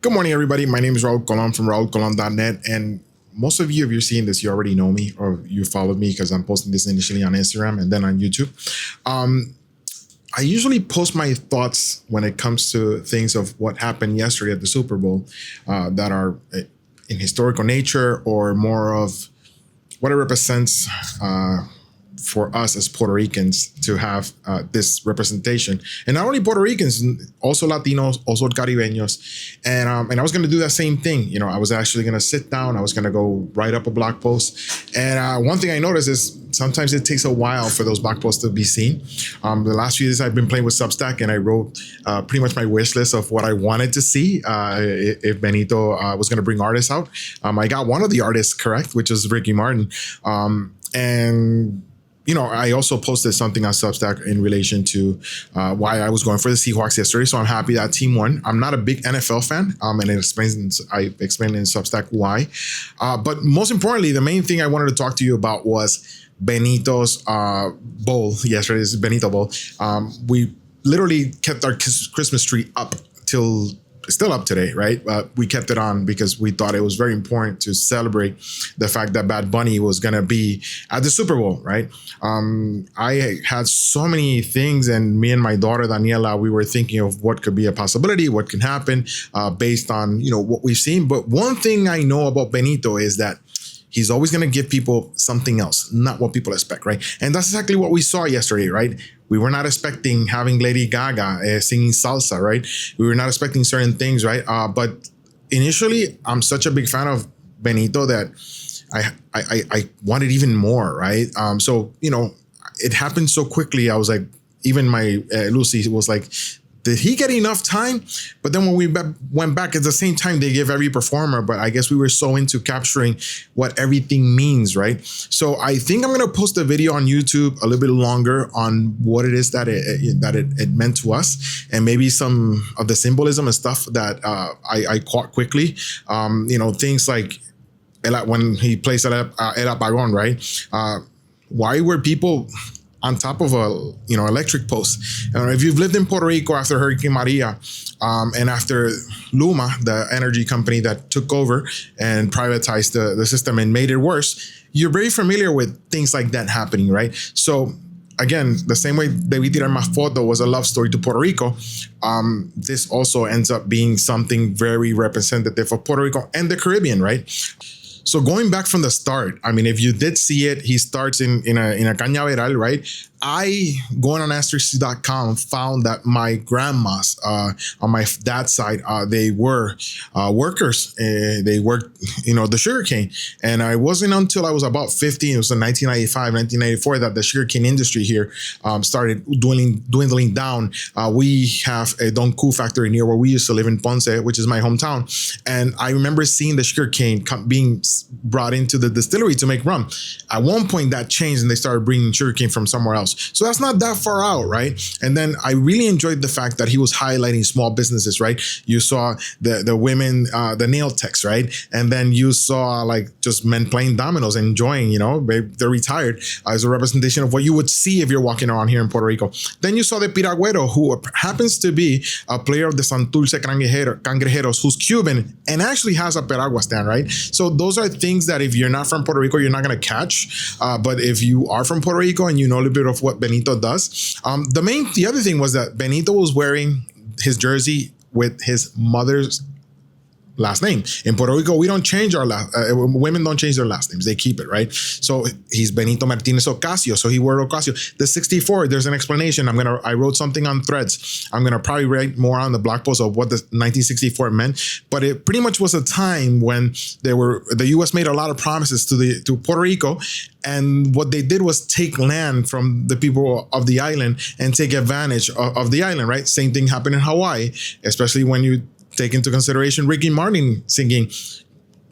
Good morning, everybody. My name is Raul Colon from raulcolon.net. And most of you, if you're seeing this, you already know me or you followed me because I'm posting this initially on Instagram and then on YouTube. I usually post my thoughts when it comes to things of what happened yesterday at the Super Bowl that are in historical nature or more of what it represents for us as Puerto Ricans to have this representation. And not only Puerto Ricans, also Latinos, also Caribeños. And I was going to do that same thing. You know, I was actually going to sit down. I was going to go write up a blog post. And one thing I noticed is sometimes it takes a while for those blog posts to be seen. The last few days I've been playing with Substack and I wrote pretty much my wish list of what I wanted to see if Benito was going to bring artists out. I got one of the artists correct, which is Ricky Martin. And you know, I also posted something on Substack in relation to why I was going for the Seahawks yesterday. So I'm happy that team won. I'm not a big NFL fan, and I explained in Substack why. But most importantly, the main thing I wanted to talk to you about was Benito's bowl. Yesterday's Benito Bowl. We literally kept our Christmas tree up till still up today, right? We kept it on because we thought it was very important to celebrate the fact that Bad Bunny was going to be at the Super Bowl, right? I had so many things, and me and my daughter, Daniela, we were thinking of what could be a possibility, what can happen based on, you know, what we've seen. But one thing I know about Benito is that he's always going to give people something else, not what people expect, right? And that's exactly what we saw yesterday, right? We were not expecting having Lady Gaga singing salsa, right? We were not expecting certain things, right? But initially, I'm such a big fan of Benito that I wanted even more, right? So, you know, it happened so quickly. I was like, even my Lucy was like, did he get enough time? But then when we went back at the same time, they give every performer, but I guess we were so into capturing what everything means, right? So I think I'm going to post a video on YouTube a little bit longer on what it is that it meant to us, and maybe some of the symbolism and stuff that I caught quickly. You know, things like when he plays El Apagón, right? Why were people on top of a electric post? If you've lived in Puerto Rico after Hurricane Maria and after Luma, the energy company that took over and privatized the system and made it worse, you're very familiar with things like that happening, right? So again, the same way Debí Tirar Más Foto was a love story to Puerto Rico, this also ends up being something very representative of Puerto Rico and the Caribbean, right? So going back from the start, I mean, if you did see it, he starts in a cañaveral, right? I, going on ancestry.com, found that my grandmas on my dad's side, they were workers. They worked, the sugarcane. And it wasn't until I was about 15, it was in 1995, 1994, that the sugarcane industry here started dwindling down. We have a Don Q factory near where we used to live in Ponce, which is my hometown. And I remember seeing the sugarcane being brought into the distillery to make rum. At one point that changed and they started bringing sugarcane from somewhere else. So that's not that far out, right? And then I really enjoyed the fact that he was highlighting small businesses, right? You saw the women, the nail techs, right? And then you saw like just men playing dominoes, enjoying, they're retired as a representation of what you would see if you're walking around here in Puerto Rico. Then you saw the Piragüero, who happens to be a player of the Santurce Cangrejeros, who's Cuban and actually has a Piragua stand, right? So those are things that if you're not from Puerto Rico, you're not going to catch. But if you are from Puerto Rico and you know a little bit of what Benito does, the other thing was that Benito was wearing his jersey with his mother's last name. In Puerto Rico, we don't change our women don't change their last names. They keep it, right? So he's Benito Martinez Ocasio. So he wore Ocasio. The 64, there's an explanation. I wrote something on Threads. I'm going to probably write more on the blog post of what the 1964 meant. But it pretty much was a time when the U.S. made a lot of promises to Puerto Rico. And what they did was take land from the people of the island and take advantage of the island, right? Same thing happened in Hawaii, especially when you take into consideration Ricky Martin singing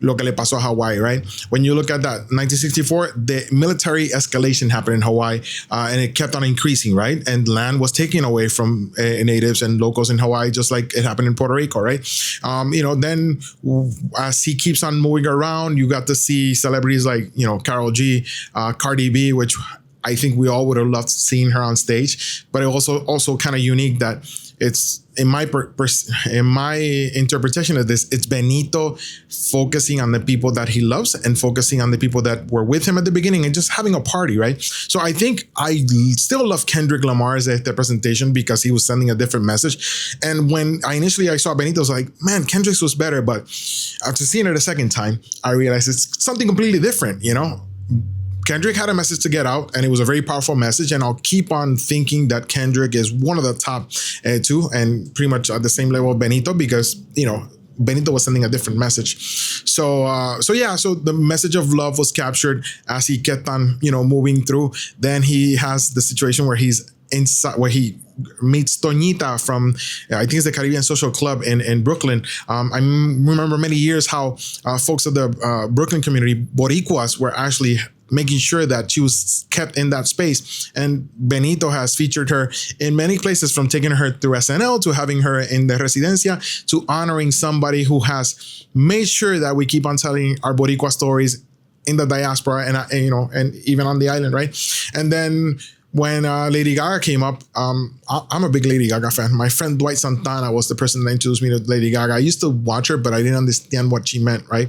Lo que le pasó a Hawaii, right? When you look at that, 1964, the military escalation happened in Hawaii, and it kept on increasing, right? And land was taken away from natives and locals in Hawaii, just like it happened in Puerto Rico, right? Then as he keeps on moving around, you got to see celebrities like, Karol G, Cardi B, which I think we all would have loved seeing her on stage. But it also kind of unique that it's in my in my interpretation of this, it's Benito focusing on the people that he loves and focusing on the people that were with him at the beginning and just having a party, right? So I think I still love Kendrick Lamar's presentation because he was sending a different message. And when I initially saw Benito, I was like, man, Kendrick's was better. But after seeing it a second time, I realized it's something completely different, you know? Kendrick had a message to get out, and it was a very powerful message. And I'll keep on thinking that Kendrick is one of the top two, and pretty much at the same level of Benito, because, you know, Benito was sending a different message. So the message of love was captured as he kept on, you know, moving through. Then he has the situation where he's inside, where he meets Toñita from, I think it's the Caribbean Social Club in Brooklyn. I remember many years how folks of the Brooklyn community, Boricuas, were actually making sure that she was kept in that space. And Benito has featured her in many places, from taking her through SNL to having her in the Residencia to honoring somebody who has made sure that we keep on telling our Boricua stories in the diaspora and you know, and even on the island, right? And then when Lady Gaga came up, I'm a big Lady Gaga fan. My friend Dwight Santana was the person that introduced me to Lady Gaga. I used to watch her, but I didn't understand what she meant, right?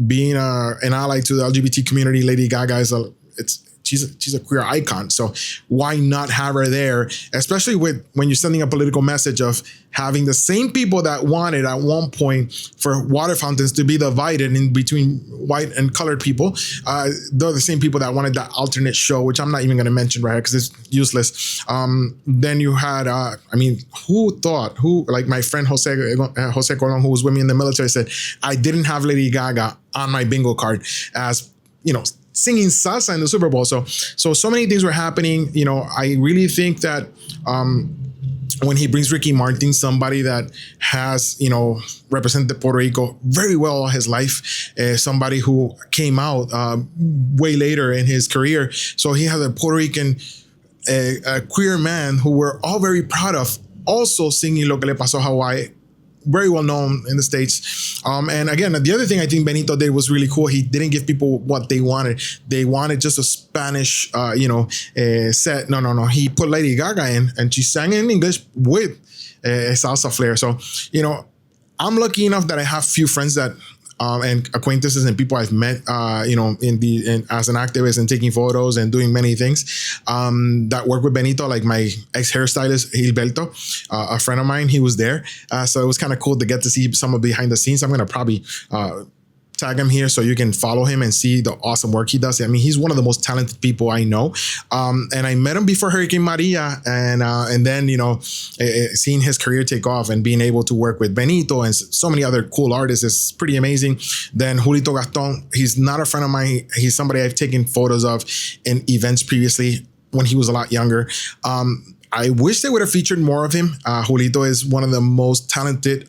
Being an ally to the LGBT community, Lady Gaga is she's a queer icon. So why not have her there? Especially when you're sending a political message of having the same people that wanted at one point for water fountains to be divided in between white and colored people. They're the same people that wanted that alternate show, which I'm not even going to mention right here because it's useless. Then you had, who like my friend Jose Colon, who was with me in the military, said, I didn't have Lady Gaga on my bingo card as, you know, singing salsa in the Super Bowl. So many things were happening. You know, I really think that when he brings Ricky Martin, somebody that has, you know, represented Puerto Rico very well all his life, somebody who came out way later in his career. So he has a Puerto Rican a queer man who we're all very proud of, also singing Lo que le pasó a Hawaii, very well known in the States. And again, the other thing I think Benito did was really cool. He didn't give people what they wanted. They wanted just a Spanish, set. No. He put Lady Gaga in, and she sang in English with a salsa flair. So, you know, I'm lucky enough that I have few friends that and acquaintances and people I've met, as an activist and taking photos and doing many things that work with Benito, like my ex-hairstylist, Gilberto, a friend of mine, he was there. So it was kind of cool to get to see some of behind the scenes. I'm going to probably tag him here so you can follow him and see the awesome work he does. I mean, he's one of the most talented people I know. And I met him before Hurricane Maria, and then, you know, seeing his career take off and being able to work with Benito and so many other cool artists is pretty amazing. Then Julito Gaston, he's not a friend of mine. He's somebody I've taken photos of in events previously when he was a lot younger. I wish they would have featured more of him. Julito is one of the most talented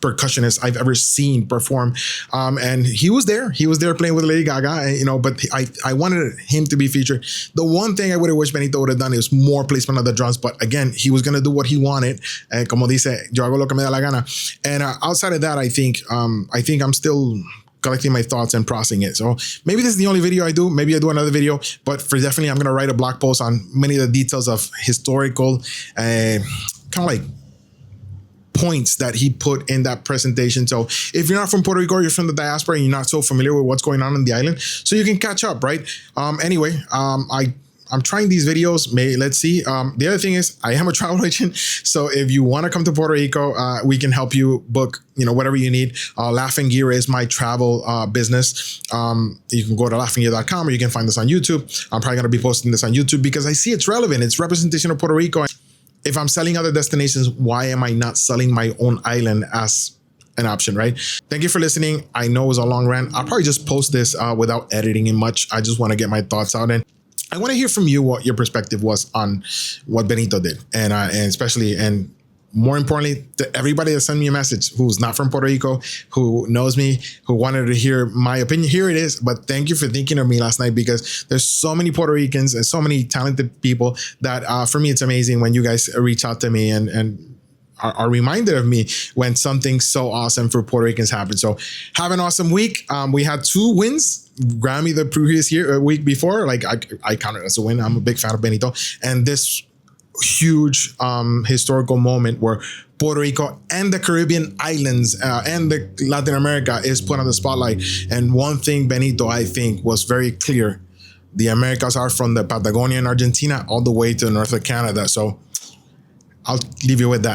percussionist I've ever seen perform. And he was there playing with Lady Gaga, you know, but I wanted him to be featured. The one thing I would have wished Benito would have done is more placement of the drums, but again, he was going to do what he wanted. Como dice, yo hago lo que me da la gana. And outside of that, I think I'm still collecting my thoughts and processing it. So maybe this is the only video I do. Maybe I do another video, but for definitely, I'm going to write a blog post on many of the details of historical, kind of like points that he put in that presentation. So if you're not from Puerto Rico, or you're from the diaspora and you're not so familiar with what's going on the island, so you can catch up, right? I'm trying these videos. Let's see. The other thing is I am a travel agent. So if you want to come to Puerto Rico, we can help you book, you know, whatever you need. Laughing Gear is my travel business. You can go to laughinggear.com, or you can find this on YouTube. I'm probably going to be posting this on YouTube because I see it's relevant. It's representation of Puerto Rico. If I'm selling other destinations, why am I not selling my own island as an option, right? Thank you for listening. I know it was a long rant. I'll probably just post this without editing it much. I just want to get my thoughts out, and I want to hear from you what your perspective was on what Benito did, and especially, and more importantly, to everybody that sent me a message who's not from Puerto Rico, who knows me, who wanted to hear my opinion. Here it is. But thank you for thinking of me last night, because there's so many Puerto Ricans and so many talented people that for me, it's amazing when you guys reach out to me and are reminded of me when something so awesome for Puerto Ricans happens. So have an awesome week. We had 2 wins. Grammy the previous week before, like I count it as a win. I'm a big fan of Benito, and this huge historical moment where Puerto Rico and the Caribbean islands and the Latin America is put on the spotlight. And one thing, Benito, I think was very clear. The Americas are from the Patagonia in Argentina all the way to the north of Canada. So I'll leave you with that.